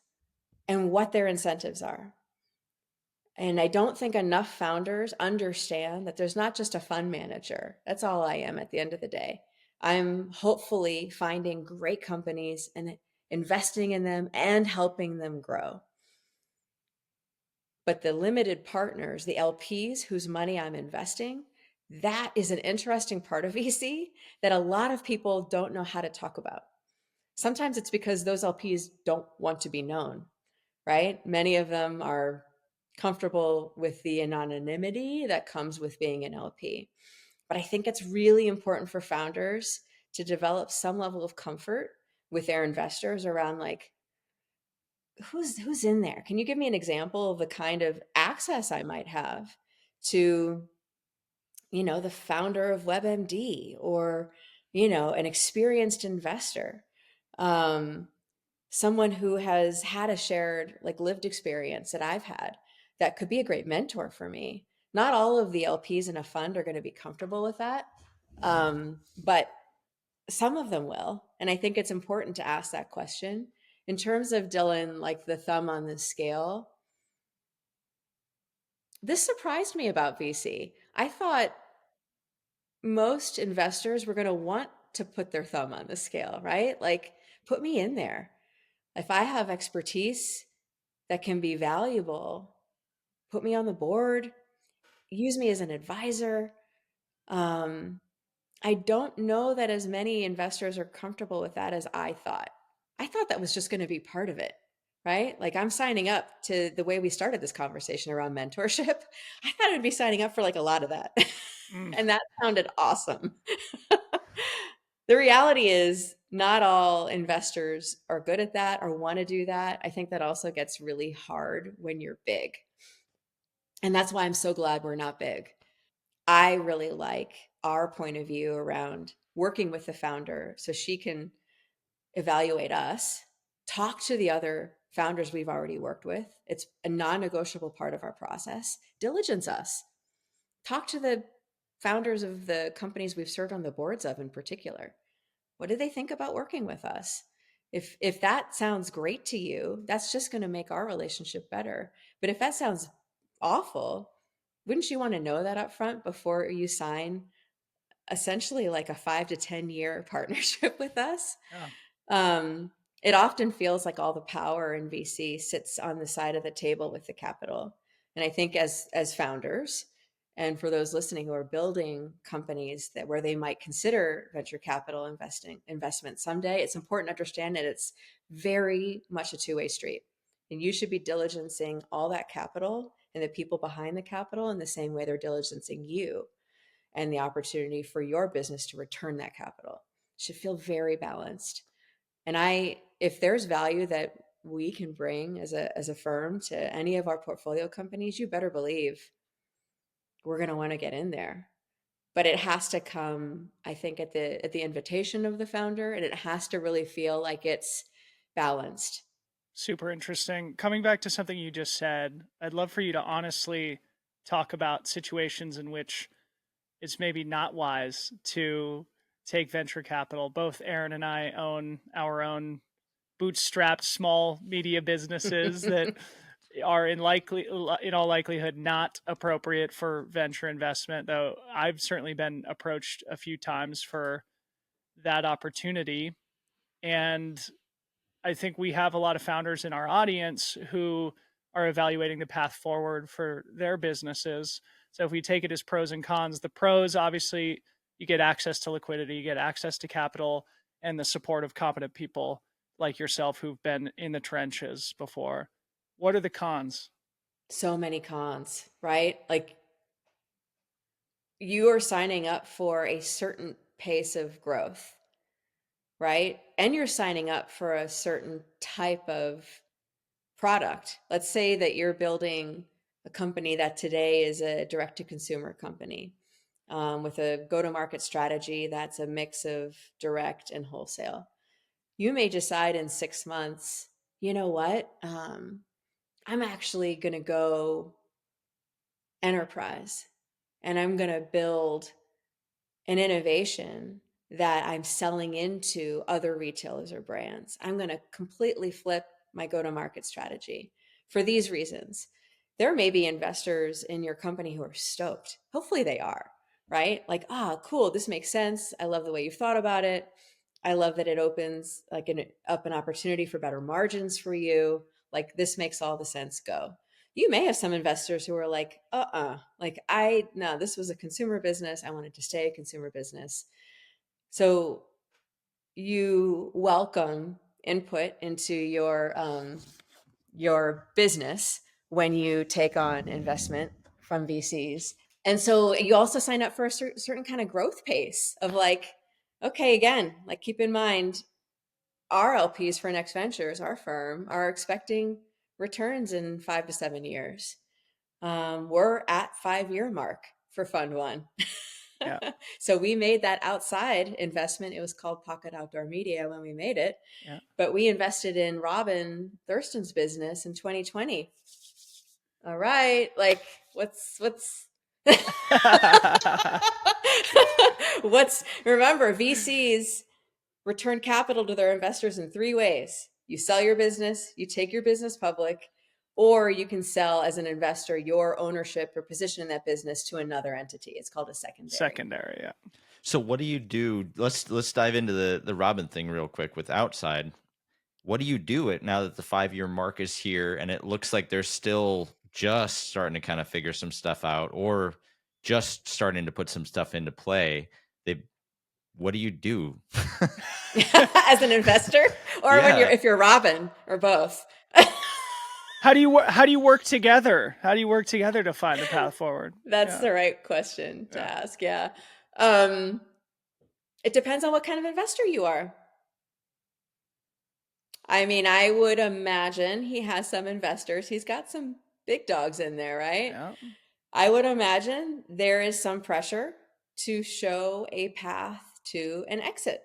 and what their incentives are. And I don't think enough founders understand that there's not just a fund manager. That's all I am at the end of the day. I'm hopefully finding great companies and investing in them and helping them grow. But the limited partners, the LPs whose money I'm investing, that is an interesting part of VC that a lot of people don't know how to talk about. Sometimes it's because those LPs don't want to be known, right? Many of them are comfortable with the anonymity that comes with being an LP. But I think it's really important for founders to develop some level of comfort with their investors around, like, who's in there? Can you give me an example of the kind of access I might have to, the founder of WebMD, or, an experienced investor? Someone who has had a shared, like, lived experience that I've had that could be a great mentor for me. Not all of the LPs in a fund are going to be comfortable with that, but some of them will. And I think it's important to ask that question. In terms of Dylan, like the thumb on the scale, this surprised me about VC. I thought most investors were going to want to put their thumb on the scale, right? Like, put me in there. If I have expertise that can be valuable, put me on the board, use me as an advisor. I don't know that as many investors are comfortable with that as I thought. I thought that was just going to be part of it, right? Like, I'm signing up to, the way we started this conversation around mentorship, I thought I'd be signing up for like a lot of that. And that sounded awesome. The reality is, not all investors are good at that or want to do that. I think that also gets really hard when you're big. And that's why I'm so glad we're not big. I really like our point of view around working with the founder so she can evaluate us, talk to the other founders we've already worked with. It's a non-negotiable part of our process. Diligence us. Talk to the founders of the companies we've served on the boards of in particular. What do they think about working with us? If that sounds great to you, that's just going to make our relationship better. But if that sounds awful, wouldn't you want to know that up front before you sign essentially like a 5 to 10 year partnership with us? Yeah. It often feels like all the power in VC sits on the side of the table with the capital. And I think as founders, and for those listening who are building companies that where they might consider venture capital investment someday, it's important to understand that it's very much a two-way street. And you should be diligencing all that capital and the people behind the capital in the same way they're diligencing you and the opportunity for your business to return that capital. It should feel very balanced. And if there's value that we can bring as a firm to any of our portfolio companies, you better believe we're going to want to get in there. But it has to come, I think, at the invitation of the founder, and it has to really feel like it's balanced. Super interesting. Coming back to something you just said, I'd love for you to honestly talk about situations in which it's maybe not wise to take venture capital. Both Aaron and I own our own bootstrapped small media businesses that are in all likelihood not appropriate for venture investment, though I've certainly been approached a few times for that opportunity. And I think we have a lot of founders in our audience who are evaluating the path forward for their businesses. So if we take it as pros and cons, the pros, obviously, you get access to liquidity, you get access to capital, and the support of competent people like yourself who've been in the trenches before. What are the cons? So many cons, right? Like, you are signing up for a certain pace of growth, right? And you're signing up for a certain type of product. Let's say that you're building a company that today is a direct to consumer company with a go to market strategy that's a mix of direct and wholesale. You may decide in 6 months, you know what? I'm actually going to go enterprise and I'm going to build an innovation that I'm selling into other retailers or brands. I'm going to completely flip my go-to-market strategy for these reasons. There may be investors in your company who are stoked. Hopefully they are, right? Like, cool, this makes sense. I love the way you've thought about it. I love that it opens up an opportunity for better margins for you. Like, this makes all the sense. Go. You may have some investors who are like, no, this was a consumer business. I wanted to stay a consumer business. So you welcome input into your business when you take on investment from VCs. And so you also sign up for a certain kind of growth pace of like, okay, again, like, keep in mind, our LPs for Next Ventures, our firm, are expecting returns in 5 to 7 years. We're at 5 year mark for Fund One. Yeah. So we made that outside investment. It was called Pocket Outdoor Media when we made it. Yeah. But we invested in Robin Thurston's business in 2020. All right. Like, what's remember, VCs return capital to their investors in 3 ways. You sell your business, you take your business public, or you can sell as an investor your ownership or position in that business to another entity. It's called a secondary. Secondary, yeah. So what do you do? Let's dive into the Robin thing real quick with outside. What do you do it now that the 5 year mark is here and it looks like they're still just starting to kind of figure some stuff out or just starting to put some stuff into play? What do you do? As an investor, or if you're Robin, or both? How do you work together? How do you work together to find the path forward? That's the right question to ask. Yeah. It depends on what kind of investor you are. I mean, I would imagine he has some investors. He's got some big dogs in there, right? Yeah. I would imagine there is some pressure to show a path to an exit.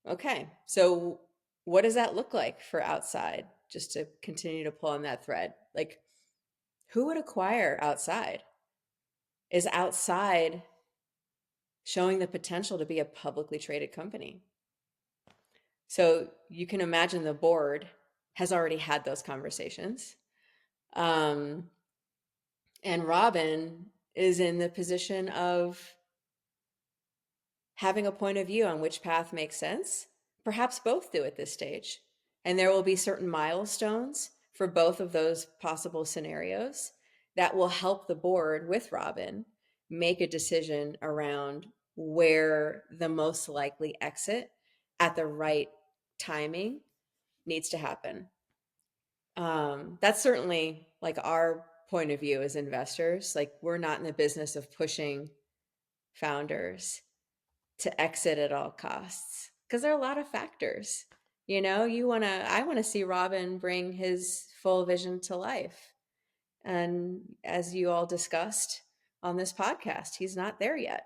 Okay, so what does that look like for outside? Just to continue to pull on that thread. Like, who would acquire outside? Is outside showing the potential to be a publicly traded company? So you can imagine the board has already had those conversations. And Robin is in the position of having a point of view on which path makes sense. Perhaps both do at this stage. And there will be certain milestones for both of those possible scenarios that will help the board with Robin make a decision around where the most likely exit at the right timing needs to happen. That's certainly like our point of view as investors. Like, we're not in the business of pushing founders to exit at all costs because there are a lot of factors. I want to see Robin bring his full vision to life. And as you all discussed on this podcast, he's not there yet.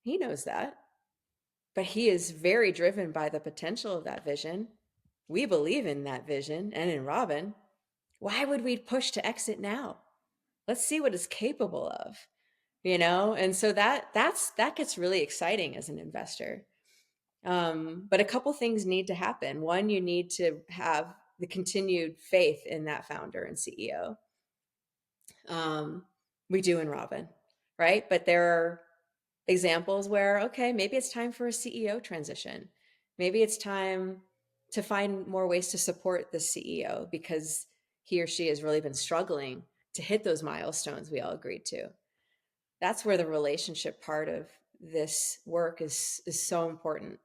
He knows that. But he is very driven by the potential of that vision. We believe in that vision and in Robin. Why would we push to exit now? Let's see what it's capable of, And so that gets really exciting as an investor. But a couple things need to happen. One, you need to have the continued faith in that founder and CEO. We do in Robin, right? But there are examples where, okay, maybe it's time for a CEO transition. Maybe it's time to find more ways to support the CEO because he or she has really been struggling to hit those milestones we all agreed to. That's where the relationship part of this work is so important.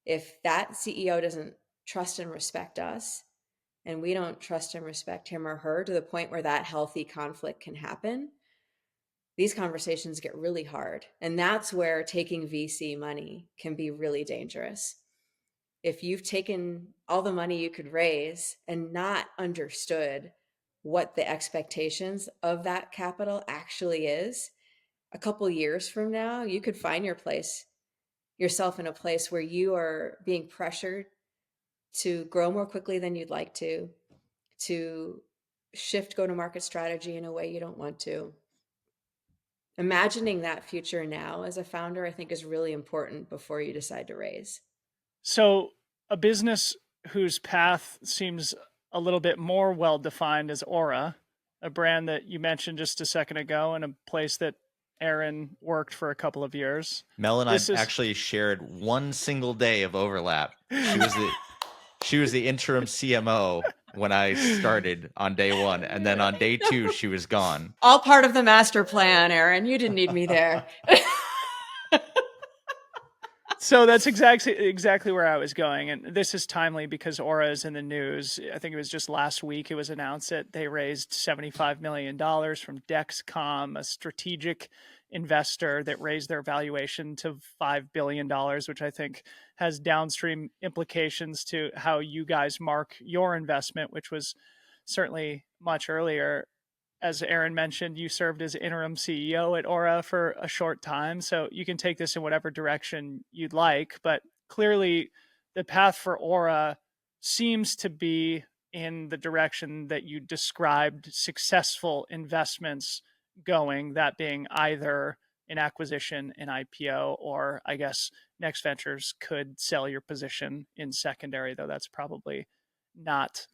If that CEO doesn't trust and respect us, and we don't trust and respect him or her to the point where that healthy conflict can happen, these conversations get really hard. And that's where taking VC money can be really dangerous. If you've taken all the money you could raise and not understood what the expectations of that capital actually is, a couple years from now, you could find yourself in a place where you are being pressured to grow more quickly than you'd like to shift go-to-market strategy in a way you don't want to. Imagining that future now as a founder, I think, is really important before you decide to raise. So a business whose path seems a little bit more well-defined is Aura, a brand that you mentioned just a second ago and a place that Aaron worked for a couple of years. Mel and I actually shared one single day of overlap. She was the interim CMO when I started on day one, and then on day two, she was gone. All part of the master plan, Aaron. You didn't need me there. So that's exactly where I was going. And this is timely because Aura is in the news. I think it was just last week it was announced that they raised $75 million from Dexcom, a strategic investor that raised their valuation to $5 billion, which I think has downstream implications to how you guys mark your investment, which was certainly much earlier. As Aaron mentioned, you served as interim CEO at Aura for a short time, so you can take this in whatever direction you'd like. But clearly, the path for Aura seems to be in the direction that you described successful investments going, that being either an acquisition, an IPO, or I guess Next Ventures could sell your position in secondary, though that's probably not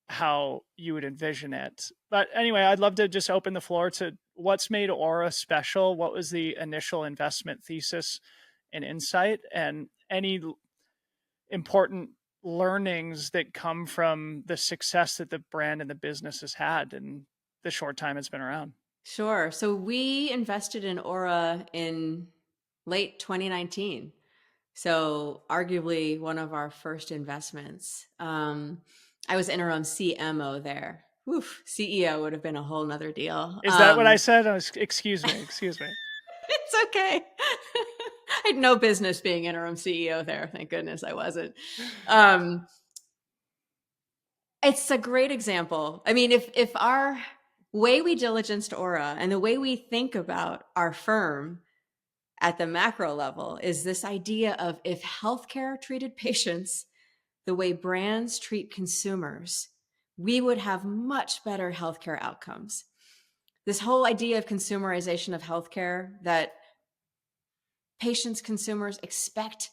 how you would envision it. But anyway, I'd love to just open the floor to what's made Aura special. What was the initial investment thesis and insight, and any important learnings that come from the success that the brand and the business has had in the short time it's been around? Sure. So we invested in Aura in late 2019. So arguably one of our first investments. I was interim CMO there. Oof, CEO would have been a whole nother deal. Is that what I said? Excuse me. It's okay. I had no business being interim CEO there. Thank goodness I wasn't. It's a great example. I mean, if our way we diligenced Aura and the way we think about our firm at the macro level is this idea of if healthcare treated patients the way brands treat consumers, we would have much better healthcare outcomes. This whole idea of consumerization of healthcare, that patients, consumers expect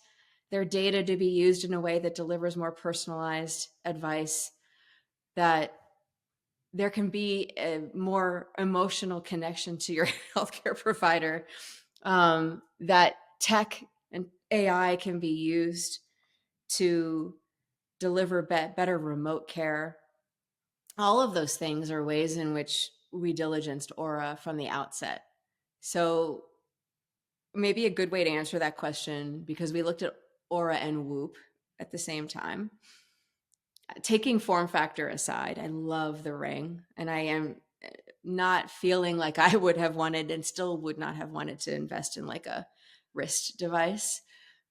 their data to be used in a way that delivers more personalized advice, that there can be a more emotional connection to your healthcare provider, that tech and AI can be used to deliver better remote care. All of those things are ways in which we diligenced Aura from the outset. So maybe a good way to answer that question, because we looked at Aura and Whoop at the same time. Taking form factor aside, I love the ring, and I am not feeling like I would have wanted and still would not have wanted to invest in like a wrist device.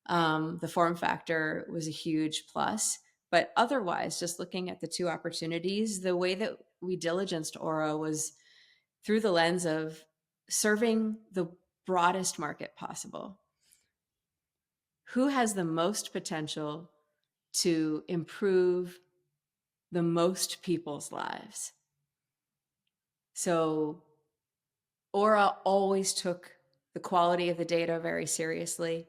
The form factor was a huge plus, but otherwise, just looking at the two opportunities, the way that we diligenced Aura was through the lens of serving the broadest market possible. Who has the most potential to improve the most people's lives? So Aura always took the quality of the data very seriously.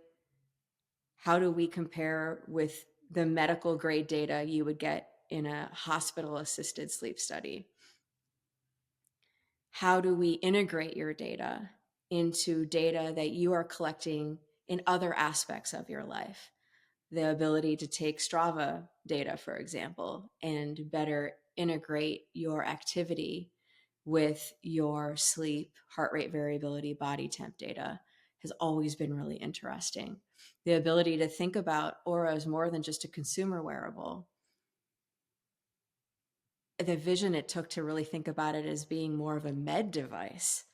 How do we compare with the medical grade data you would get in a hospital assisted sleep study? How do we integrate your data into data that you are collecting in other aspects of your life? The ability to take Strava data, for example, and better integrate your activity with your sleep, heart rate variability, body temp data has always been really interesting. The ability to think about Aura as more than just a consumer wearable. The vision it took to really think about it as being more of a med device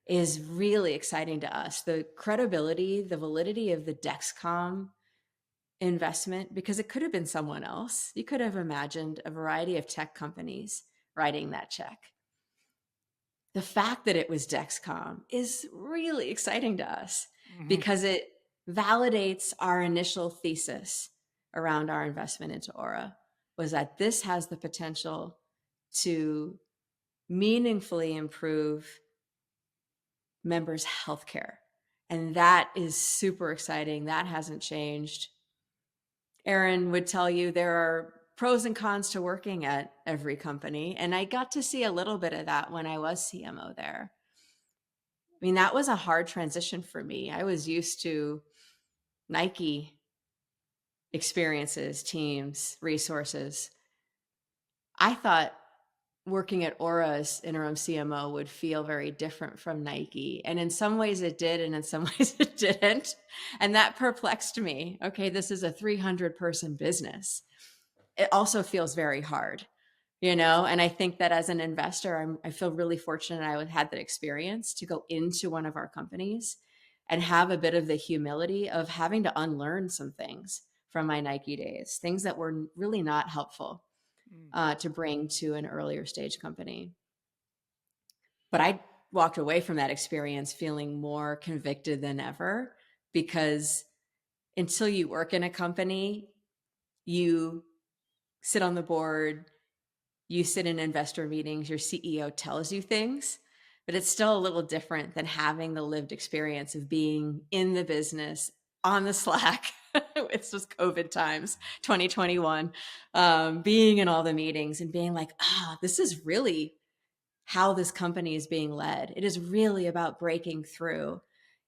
is really exciting to us. The credibility, the validity of the Dexcom investment, because it could have been someone else. You could have imagined a variety of tech companies writing that check. The fact that it was Dexcom is really exciting to us because it validates our initial thesis around our investment into Aura, was that this has the potential to meaningfully improve members' healthcare. And that is super exciting. That hasn't changed. Aaron would tell you there are pros and cons to working at every company. And I got to see a little bit of that when I was CMO there. I mean, that was a hard transition for me. I was used to Nike experiences, teams, resources. I thought working at Aura as interim CMO would feel very different from Nike. And in some ways it did, and in some ways it didn't. And that perplexed me. Okay, this is a 300-person business. It also feels very hard, you know? And I think that as an investor, I feel really fortunate I had that experience to go into one of our companies and have a bit of the humility of having to unlearn some things from my Nike days, things that were really not helpful to bring to an earlier stage company. But I walked away from that experience feeling more convicted than ever, because until you work in a company, you sit on the board, you sit in investor meetings, your CEO tells you things, but it's still a little different than having the lived experience of being in the business on the Slack. It's just COVID times, 2021, being in all the meetings and being like, this is really how this company is being led. It is really about breaking through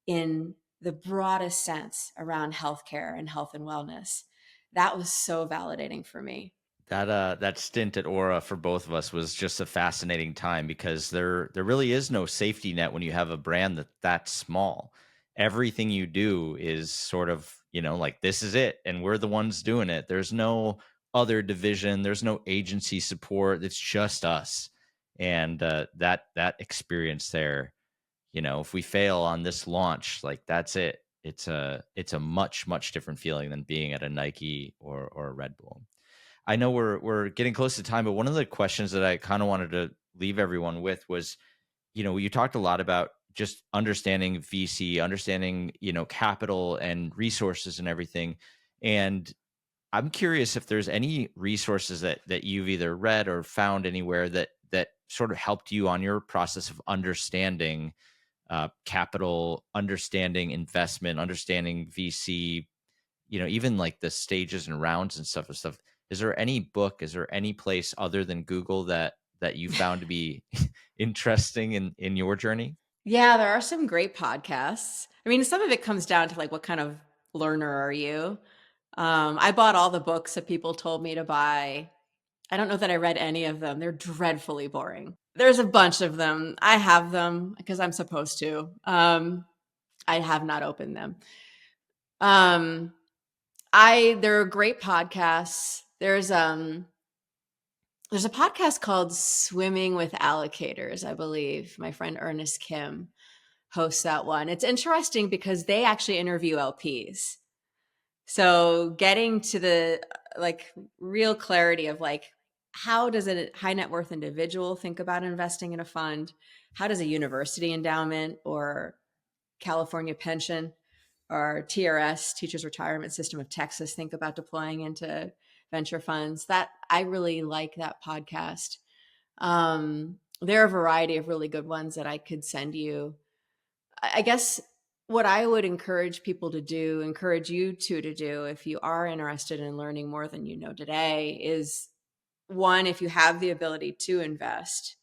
in the broadest sense around healthcare and health and wellness. That was so validating for me. That stint at Aura for both of us was just a fascinating time, because there really is no safety net when you have a brand that's small. Everything you do is sort of, like, this is it, and we're the ones doing it. There's no other division, there's no agency support. It's just us. And that experience there, if we fail on this launch, like, that's it. It's a much different feeling than being at a Nike or a Red Bull. I know we're getting close to time, but one of the questions that I kind of wanted to leave everyone with was, you talked a lot about just understanding VC, understanding, capital and resources and everything. And I'm curious if there's any resources that you've either read or found anywhere that sort of helped you on your process of understanding capital, understanding investment, understanding VC, even like the stages and rounds and stuff. Is there any book, is there any place other than Google that you found to be interesting in your journey? Yeah, there are some great podcasts. I mean, some of it comes down to like, what kind of learner are you? I bought all the books that people told me to buy. I don't know that I read any of them. They're dreadfully boring. There's a bunch of them. I have them because I'm supposed to. I have not opened them. Um, there are great podcasts. There's a podcast called Swimming with Allocators, I believe. My friend Ernest Kim hosts that one. It's interesting because they actually interview LPs. So getting to the like real clarity of like, how does a high net worth individual think about investing in a fund? How does a university endowment or California pension or TRS, Teachers Retirement System of Texas, think about deploying into venture funds? That I really like that podcast. There are a variety of really good ones that I could send you. I guess what I would encourage people to do, encourage you to do, if you are interested in learning more than you know today, is one, if you have the ability to invest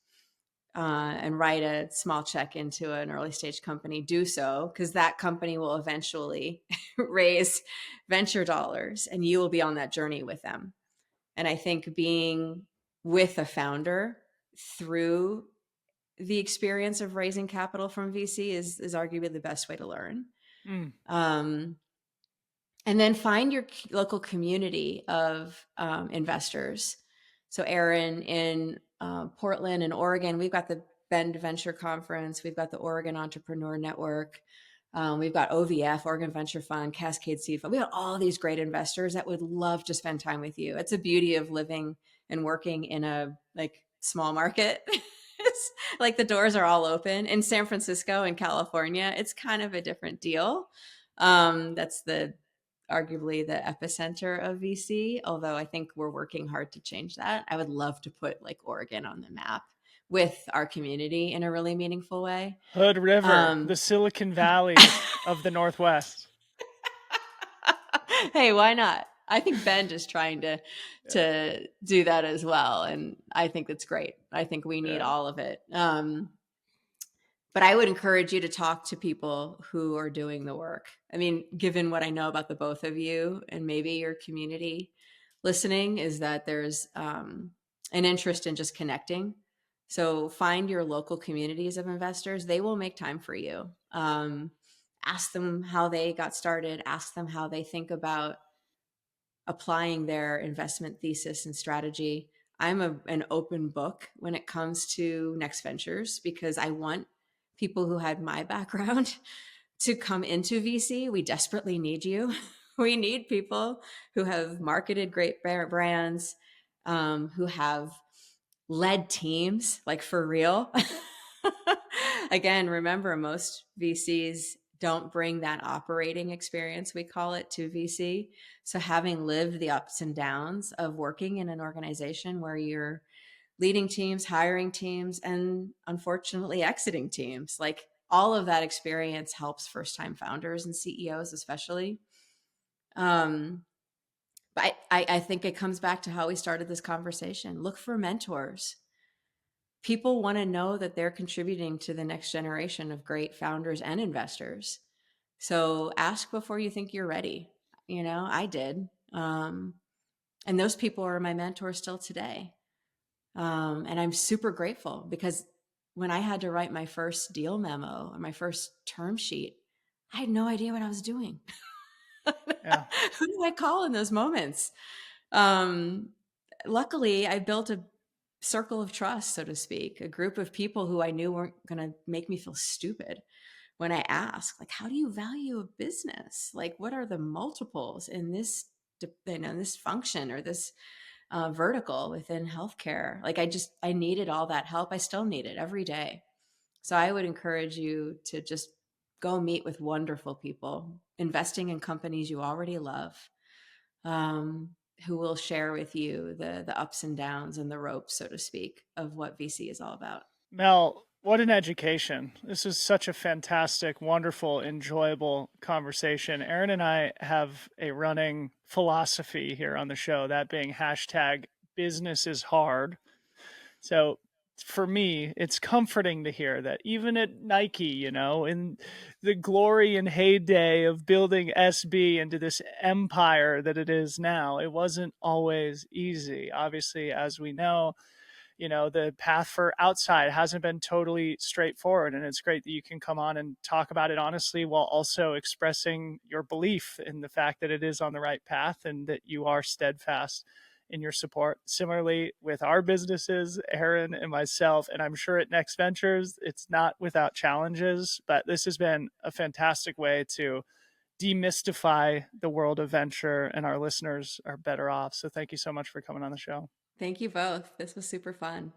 and write a small check into an early stage company, do so, because that company will eventually raise venture dollars and you will be on that journey with them. And I think being with a founder through the experience of raising capital from VC is arguably the best way to learn. Mm. And then find your local community of investors. So Aaron, in Portland and Oregon, we've got the Bend Venture Conference. We've got the Oregon Entrepreneur Network. We've got OVF, Oregon Venture Fund, Cascade Seed Fund. We got all these great investors that would love to spend time with you. It's a beauty of living and working in a like small market. It's like the doors are all open. In San Francisco and California, it's kind of a different deal. That's arguably the epicenter of VC, although I think we're working hard to change that. I would love to put like Oregon on the map with our community in a really meaningful way. Hood River, the Silicon Valley of the Northwest. Hey, why not? I think Bend is trying to do that as well, and I think that's great. I think we need all of it. But I would encourage you to talk to people who are doing the work. I mean, given what I know about the both of you and maybe your community listening, is that there's an interest in just connecting. So find your local communities of investors. They will make time for you. Ask them how they got started. Ask them how they think about applying their investment thesis and strategy. I'm an open book when it comes to next ventures because I want people who had my background to come into VC. We desperately need you. We need people who have marketed great brands, who have led teams, like for real. Again, remember, most VCs don't bring that operating experience, we call it, to VC. So having lived the ups and downs of working in an organization where you're leading teams, hiring teams, and unfortunately exiting teams, like all of that experience helps first-time founders and CEOs especially. But I think it comes back to how we started this conversation. Look for mentors. People want to know that they're contributing to the next generation of great founders and investors. So ask before you think you're ready. I did. And those people are my mentors still today. And I'm super grateful because when I had to write my first deal memo or my first term sheet, I had no idea what I was doing. Yeah. Who do I call in those moments? Luckily, I built a circle of trust, so to speak, a group of people who I knew weren't going to make me feel stupid when I asked, like, how do you value a business? Like, what are the multiples in this, this function or this vertical within healthcare? Like, I needed all that help. I still need it every day. So I would encourage you to just go meet with wonderful people, investing in companies you already love, um, who will share with you the ups and downs and the ropes, so to speak, of what VC is all about. Mel, what an education. This is such a fantastic, wonderful, enjoyable conversation. Aaron and I have a running philosophy here on the show, that being hashtag business is hard. So for me, it's comforting to hear that even at Nike, in the glory and heyday of building SB into this empire that it is now, it wasn't always easy. Obviously, as we know, the path for outside hasn't been totally straightforward, and it's great that you can come on and talk about it honestly while also expressing your belief in the fact that it is on the right path and that you are steadfast in your support. Similarly with our businesses, Aaron and myself, and I'm sure at Next Ventures it's not without challenges, but this has been a fantastic way to demystify the world of venture, and our listeners are better off. So thank you so much for coming on the show. Thank you both. This was super fun.